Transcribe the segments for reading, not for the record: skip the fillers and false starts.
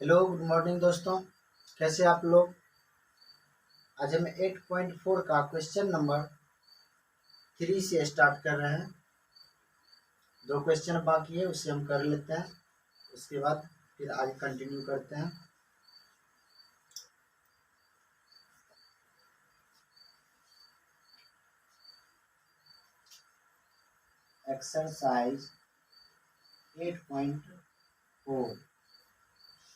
Hello good morning दोस्तों, कैसे आप लोग। आज हम 8.4 का क्वेश्चन नंबर 3 से स्टार्ट कर रहे हैं। 2 क्वेश्चन बाकी है, उसे हम कर लेते हैं। उसके बाद फिर आगे कंटिन्यू करते हैं। एक्सरसाइज 8.4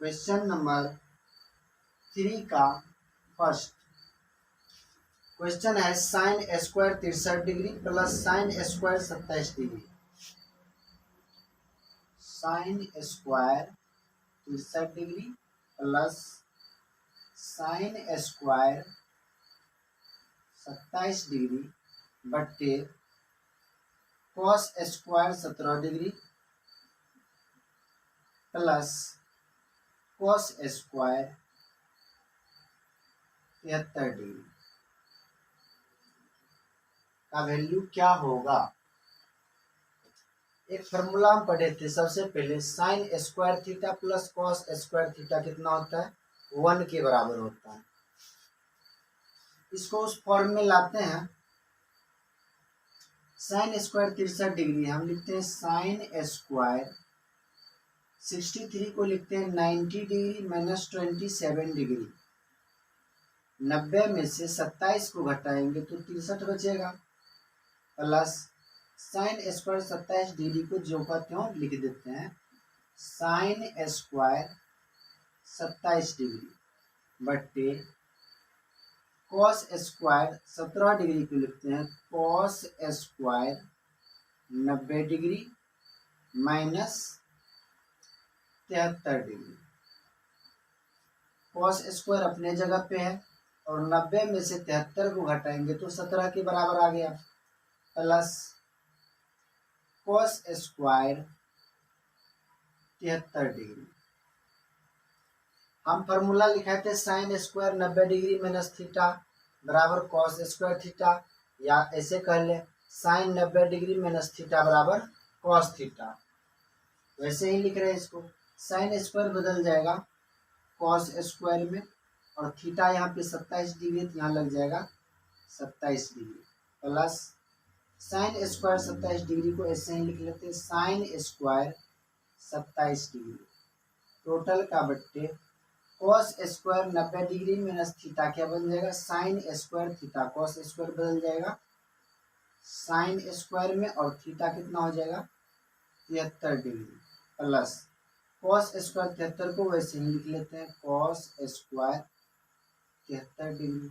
क्वेश्चन नंबर 3 का फर्स्ट क्वेश्चन है sine square 63 degree plus sine square 27 degree. Sine square 63 degree plus sine square 27 degree बट्टे cos square 17 degree plus cos square 73 degree का वैल्यू क्या होगा। एक फॉर्मूला हम पढ़े थे सबसे पहले, sine square theta plus cos square theta कितना होता है, 1 के बराबर होता है। इसको उस फॉर्म में लाते हैं। साइन स्क्वायर 63 डिग्री हम लिखते हैं साइन स्क्वायर 63 को लिखते हैं 90 डिग्री माइनस 27 डिग्री। 90 में से 27 को घटाएंगे तो 63 बचेगा प्लस साइन स्क्वायर 27 डिग्री को जो का त्यों लिख देते हैं साइन स्क्वायर 27 डिग्री बट्टे कॉस स्क्वायर 17 डिग्री को लिखते हैं cos square 90 degree minus 73 degree. Cos square अपने जगह पे है और 90 में से 73 को घटाएंगे तो 17 के बराबर आ गया प्लस कॉस स्क्वायर 73 डिग्री। हम फार्मूला लिखाए थे sine square 90 degree minus theta बराबर कॉस स्क्वायर थीटा, या ऐसे कह ले साइन 90 डिग्री माइनस थीटा बराबर कॉस थीटा। वैसे ही लिख रहे हैं इसको। साइन स्क्वायर बदल जाएगा कॉस स्क्वायर में और थीटा यहाँ पे 27 डिग्री तो यहाँ लग जाएगा 27 degree plus sine square 27 degree को ऐसे ही लिख लेते हैं साइन स्क्वायर 27 डिग्री टोटल का बट्टे cos square 90 degree minus theta क्या बन जाएगा sign square theta. Cos square बदल जाएगा साइन स्क्वायर में और थीटा कितना हो जाएगा 73 डिग्री प्लस कॉस स्क्वायर 73 को वैसे ही लिख लेते हैं कॉस स्क्वायर 73 डिग्री।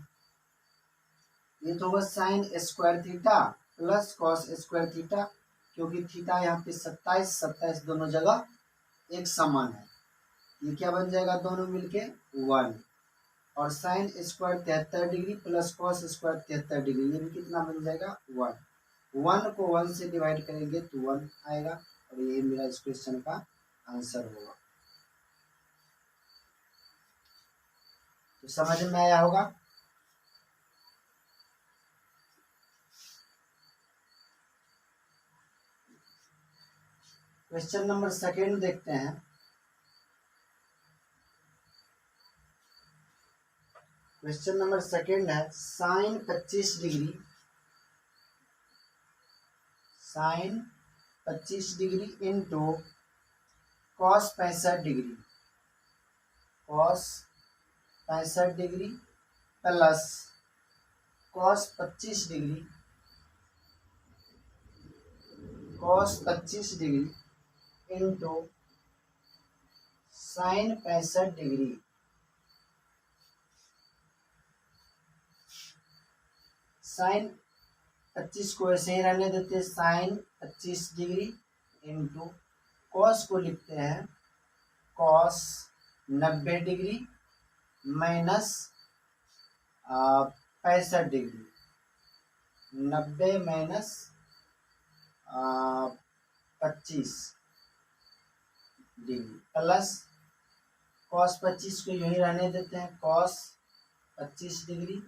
ये तो होगा sign square theta plus cos square theta, क्योंकि थीटा यहाँ पे 27 दोनों जगह एक समान है। ये क्या बन जाएगा दोनों मिलके 1 और sine square 73 degree plus cos square 73 degree ये भी कितना बन जाएगा 1 को 1 से डिवाइड करेंगे तो 1 आएगा और ये मेरा इस क्वेश्चन का आंसर होगा। तो समझ में आया होगा। क्वेश्चन नंबर सेकेंड देखते हैं। क्वेश्चन नंबर सेकेंड है sine 25 degree into cos 65 degree plus cos 25 degree into sine 65 degree. Sine 25 को ऐसे ही रहने देते हैं साइन 25 डिग्री इंटू कॉस को लिखते हैं cos 90 degree minus 65 degree. 90 minus 25 degree plus cos 25 को यही रहने देते हैं कॉस 25 डिग्री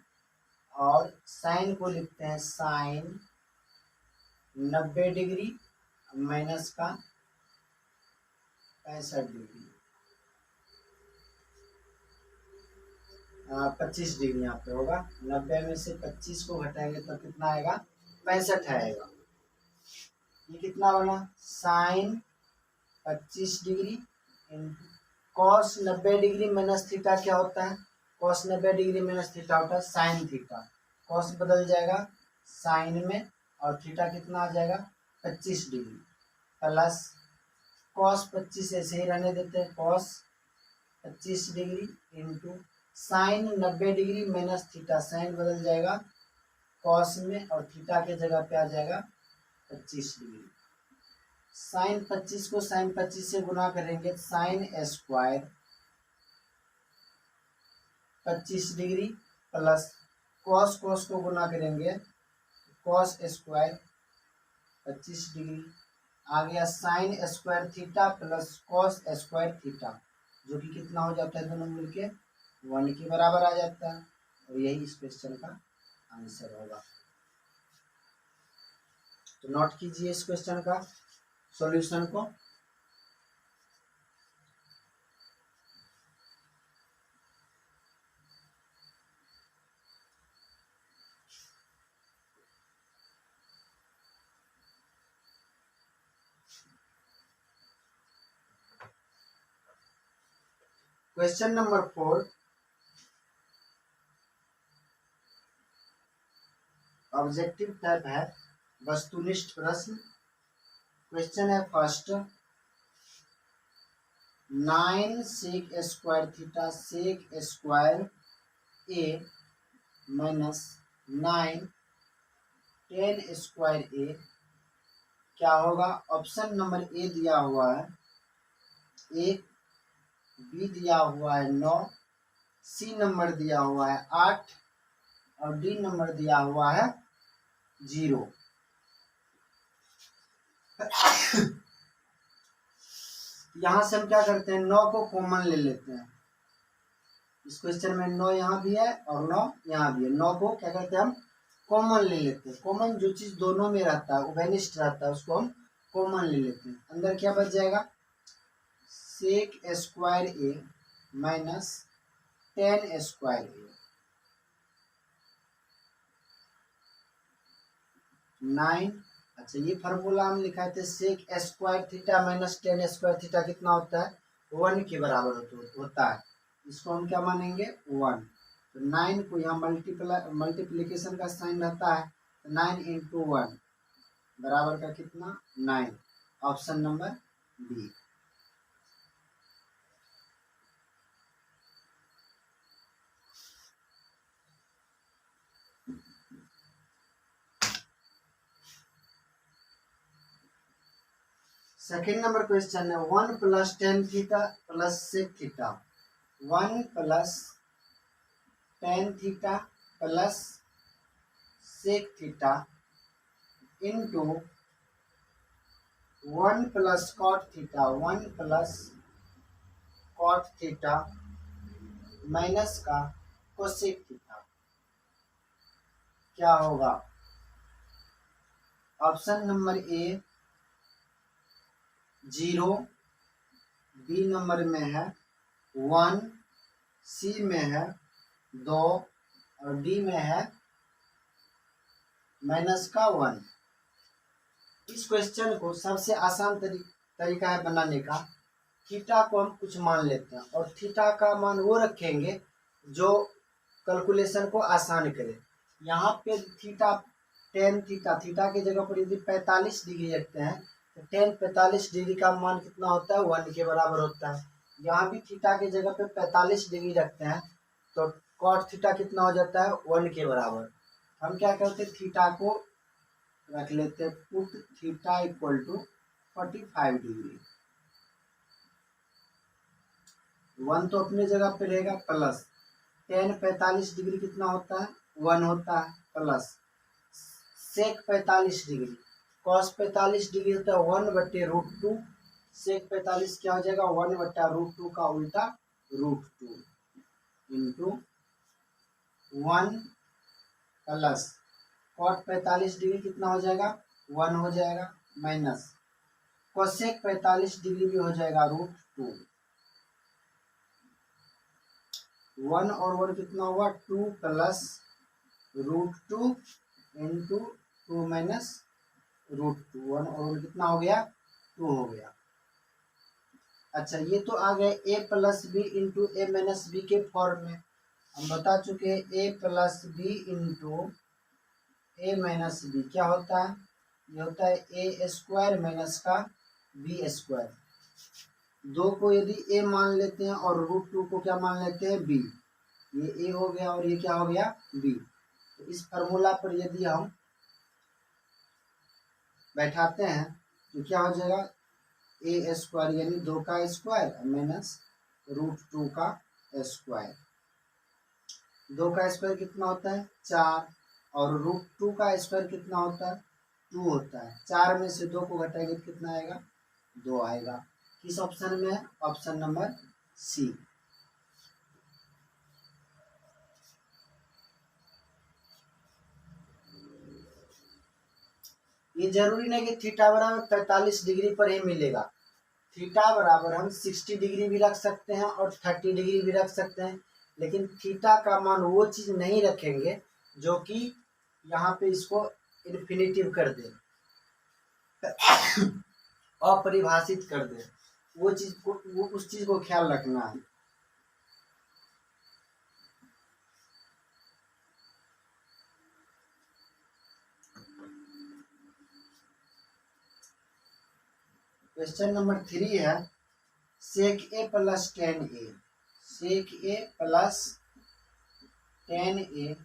और साइन को लिखते हैं साइन 90 डिग्री माइनस का 65 डिग्री। 25 डिग्री यहाँ पे होगा। 90 में से 25 को घटाएंगे तो कितना आएगा, 65 आएगा। ये कितना बना, sine 25 degree cos 90 degree minus theta क्या होता है, कॉस 90 डिग्री माइनस थीटा होता है साइन थीटा। कॉस बदल जाएगा साइन में और थीटा कितना आ जाएगा 25 डिग्री प्लस कॉस 25 ऐसे ही रहने देते हैं, cos 25 degree into sine 90 degree minus theta, sine बदल जाएगा कॉस में और थीटा के जगह पे आ जाएगा 25 डिग्री। साइन 25 को साइन 25 से गुना करेंगे, sine square 25 degree plus cos cos को गुना करेंगे कॉस स्क्वायर 25 डिग्री, आ गया sign square theta plus cos square theta, जो कि कितना हो जाता है दोनों मिलके 1 के बराबर आ जाता है। और यही इस क्वेश्चन का आंसर होगा। तो नोट कीजिए इस क्वेश्चन का सॉल्यूशन को। क्वेश्चन नंबर 4, ऑब्जेक्टिव टाइप है, वस्तुनिष्ठ प्रश्न। क्वेश्चन है first, 9 sec square theta sec square A minus 9 tan square A क्या होगा। ऑप्शन नंबर ए दिया हुआ है 1, बी दिया हुआ है 9, सी नंबर दिया हुआ है 8 और डी नंबर दिया हुआ है 0। यहाँ से हम क्या करते हैं, 9 को कॉमन ले लेते हैं। इस क्वेश्चन में 9 यहाँ भी है और 9 यहाँ भी है। 9 को क्या करते हैं हम कॉमन ले लेते हैं। कॉमन जो चीज दोनों में रहता है उभयनिष्ठ रहता है उसको हम कॉमन ले लेते हैं। अंदर क्या बच जाएगा, sec square A minus 10 square A, 9। अच्छा ये फार्मूला हम लिखा थे, sec square theta minus 10 square theta कितना होता है 1 के बराबर होता है। इसको हम क्या मानेंगे 1। तो 9 को यहाँ मल्टीप्लीकेशन का साइन रहता है, तो 9 इंटू 1 बराबर का कितना 9। Option number B. Second number question है 1 plus tan theta plus sec theta, 1 plus tan theta plus sec theta into 1 plus cot theta, 1 plus cot theta minus का कोसेक थीटा क्या होगा। Option number A 0, B number में है 1, सी में है 2 और D में है माइनस का 1। इस क्वेश्चन को सबसे आसान तरीका है बनाने का, थीटा को हम कुछ मान लेते हैं और थीटा का मान वो रखेंगे जो कैलकुलेशन को आसान करे। यहाँ पे थीटा टेन थीटा, थीटा की जगह पर यदि 45 डिग्री रखते हैं तो टेन 45 डिग्री का मान कितना होता है 1 के बराबर होता है। यहाँ भी थीटा की जगह पे 45 डिग्री रखते हैं तो कॉट थीटा कितना हो जाता है 1 के बराबर। हम क्या करते हैं थीटा को रख लेते हैं, put theta equal to 45 degree. 1 तो अपने जगह पे रहेगा प्लस टेन 45 डिग्री कितना होता है 1 होता है plus sec 45 degree cos 45 degree होता है 1/√2, सेक 45 क्या हो जाएगा 1/√2 का उल्टा √2 इंटू 1 प्लस कॉट 45 डिग्री कितना हो जाएगा 1 हो जाएगा माइनस कोसेक 45 डिग्री भी हो जाएगा √2। 1 और 1 कितना हुआ 2 प्लस √2 इंटू 2 माइनस √2। 1 और 1 कितना हो गया 2 हो गया। अच्छा ये तो आ गए a plus B into A minus B के फॉर्म में। हम बता चुके हैं a plus B into A minus B क्या होता है, ये होता है ए स्क्वायर माइनस का बी स्क्वायर। दो को यदि a मान लेते हैं और √2 को क्या मान लेते हैं b, ये a हो गया और ये क्या हो गया b। तो इस फार्मूला पर यदि हम बैठाते हैं तो क्या हो जाएगा ए स्क्वायर यानी 2 का स्क्वायर माइनस √2 का स्क्वायर। 2 का स्क्वायर कितना होता है 4 और √2 का स्क्वायर कितना होता है 2 होता है। 4 में से 2 को घटाएंगे तो कितना आएगा 2 आएगा। किस ऑप्शन में है, ऑप्शन नंबर सी। ये जरूरी नहीं कि थीटा बराबर 45 डिग्री पर ही मिलेगा। थीटा बराबर हम 60 डिग्री भी रख सकते हैं और 30 डिग्री भी रख सकते हैं, लेकिन थीटा का मान वो चीज नहीं रखेंगे जो कि यहाँ पे इसको इन्फिनिटिव कर दे, अपरिभाषित कर दे। वो चीज को उस चीज को ख्याल रखना है। क्वेश्चन नंबर 3 है सेक ए प्लस टेन ए। सेक ए प्लस टेन ए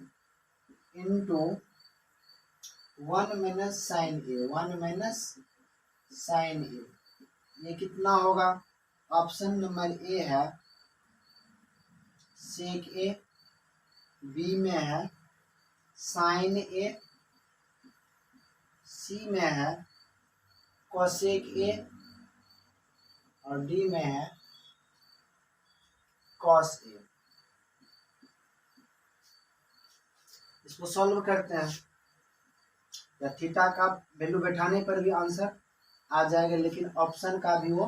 इंटू 1 माइनस साइन ए, 1 माइनस साइन ए, ये कितना होगा। ऑप्शन नंबर ए है सेक ए, बी में है साइन ए, सी में है कोसेक ए और डी में है कॉस ए। इसको सॉल्व करते हैं, या थीटा का वैल्यू बैठाने पर भी आंसर आ जाएगा, लेकिन ऑप्शन का भी वो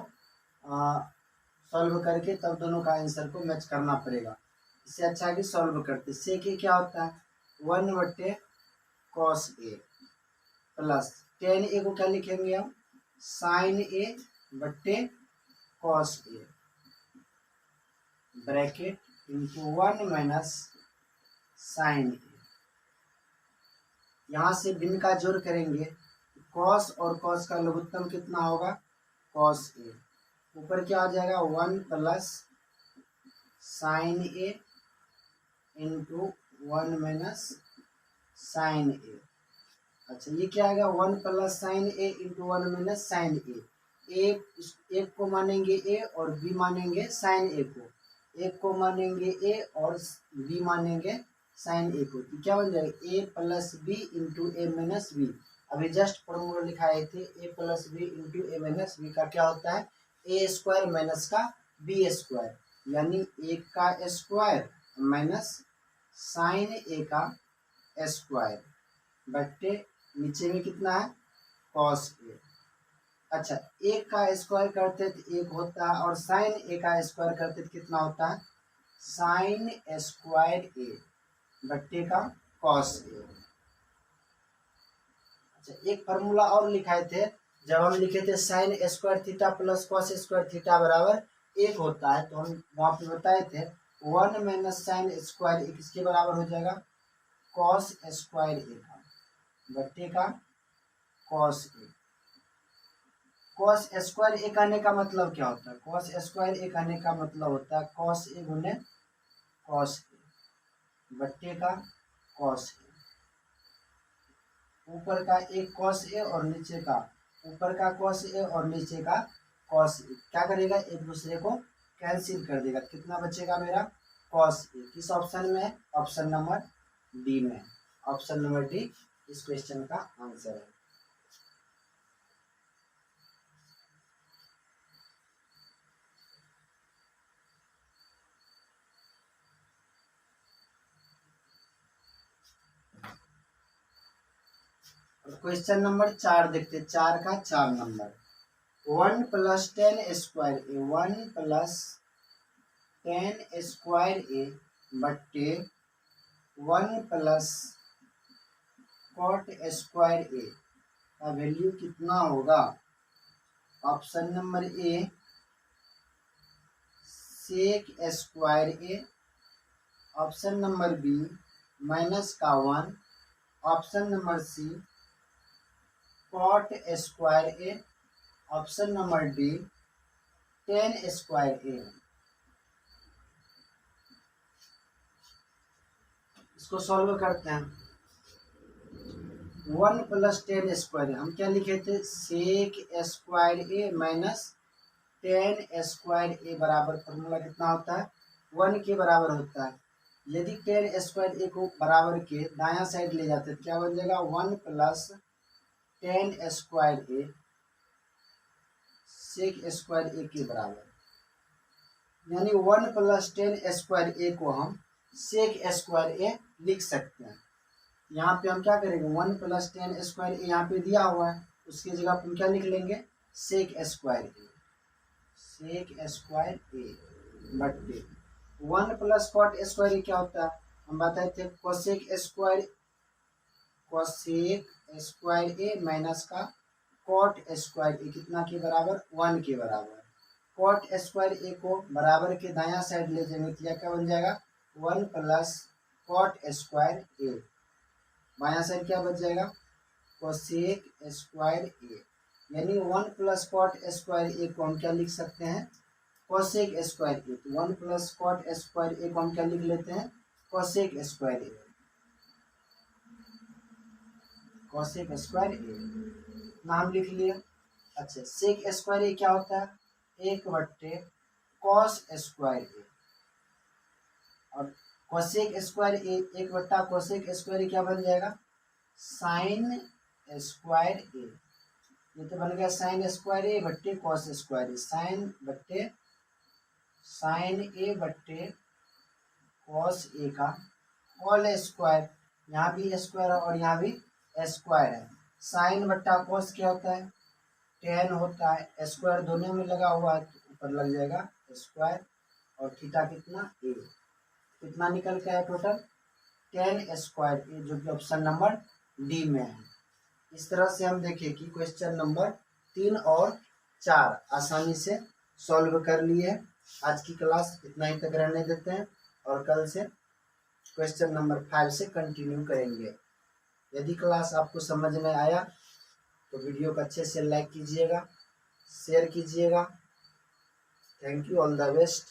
सॉल्व करके तब दोनों का आंसर को मैच करना पड़ेगा। इससे अच्छा है कि सॉल्व करते। सेक ए क्या होता है 1/cos ए प्लस टेन ए को क्या लिखेंगे हम साइन ए बट्टे cos A bracket into 1 minus sign ए। यहाँ से भिन्न का जोड़ करेंगे, कॉस और कॉस का लघुत्तम कितना होगा कॉस ए। ऊपर क्या आ जाएगा 1 प्लस साइन ए इंटू 1 माइनस साइन ए। अच्छा ये क्या आएगा 1 प्लस साइन ए इंटू 1 माइनस साइन ए। एक को मानेंगे ए और बी मानेंगे साइन ए को, एक को मानेंगे ए और बी मानेंगे साइन ए को। तो क्या बन जाएगा ए plus B into A minus B. अभी जस्ट फॉर्मूला लिखाए थे ए plus B into A minus B का क्या होता है ए स्क्वायर माइनस का बी स्क्वायर, यानी ए का स्क्वायर माइनस साइन ए का स्क्वायर बट्टे नीचे में कितना है कॉस ए। अच्छा एक का स्क्वायर करते तो एक होता है और साइन ए का स्क्वायर करते तो कितना होता है साइन स्क्वायर ए बट्टे का कॉस ए। अच्छा एक फार्मूला और लिखाए थे, जब हम लिखे थे sign square theta plus cos square theta बराबर 1 होता है, तो हम वहां पे बताए थे 1 माइनस साइन स्क्वायर ए किसके बराबर हो जाएगा कॉस स्क्वायर ए का बट्टे का कॉस ए। कॉस स्क्वायर ए कहने का मतलब क्या होता है कॉस स्क्वायर ए कहने का मतलब होता है कॉस ए गुने कॉस ए बट्टे का कॉस ए। ऊपर का एक कॉस ए और नीचे का ऊपर का कॉस ए और नीचे का कॉस ए क्या करेगा एक दूसरे को कैंसिल कर देगा। कितना बचेगा मेरा कॉस ए। किस ऑप्शन में है ऑप्शन नंबर डी में। ऑप्शन नंबर डी इस क्वेश्चन का आंसर है। क्वेश्चन नंबर 4 देखते, 4 का 4 नंबर 1 plus 10 square A 1 plus 10 square A बट्टे 1 + cot² का वैल्यू कितना होगा? Option number A sec²a, option number B -1, option number C cot²a, option number D tan²a। इसको सॉल्व करते हैं। 1 + tan², हम क्या लिखे थे? sec² माइनस tan² बराबर फॉर्मूला कितना होता है? 1 के बराबर होता है। यदि tan² को बराबर के दायां साइड ले जाते तो क्या बन जाएगा? 1 + tan² sec² के बराबर, यानी 1 + tan² को हम sec² लिख सकते हैं। यहाँ पे हम क्या करेंगे? 1 + tan² यहाँ पे दिया हुआ है, उसकी जगह हम क्या लिख लेंगे? sec² बट्टे 1 + cot² क्या होता है? हम बताए थे cosec² माइनस का cot² कितना के बराबर? 1 के बराबर। cot² को बराबर के दायां साइड ले जाएंगे तो क्या बन जाएगा? 1 + cot²। बायां साइड क्या बच जाएगा? cosec², यानी 1 + cot² को हम क्या लिख सकते हैं? cosec²। तो 1 + cot² को हम क्या लिख लेते हैं? cosec²। नाम लिख लिया। अच्छा, sec² क्या होता है? 1/cos²। और cosec² 1/cosec² क्या बन जाएगा? sin²। ये तो बन गया sin² बट्टे cos²। sin a का होल स्क्वायर, यहाँ भी स्क्वायर है और यहाँ भी स्क्वायर है। साइन बट्टा cos क्या होता है? tan होता है। स्क्वायर दोनों में लगा हुआ है तो ऊपर लग जाएगा स्क्वायर, और थीटा कितना? a। कितना निकल के आया टोटल? tan², जो कि ऑप्शन नंबर डी में है। इस तरह से हम देखें कि क्वेश्चन नंबर 3 और 4 आसानी से सॉल्व कर लिए। आज की क्लास इतना ही तक रहने देते हैं और कल से क्वेश्चन नंबर 5 से कंटिन्यू करेंगे। यदि क्लास आपको समझ में आया तो वीडियो को अच्छे से लाइक कीजिएगा, शेयर कीजिएगा। Thank you, all the best.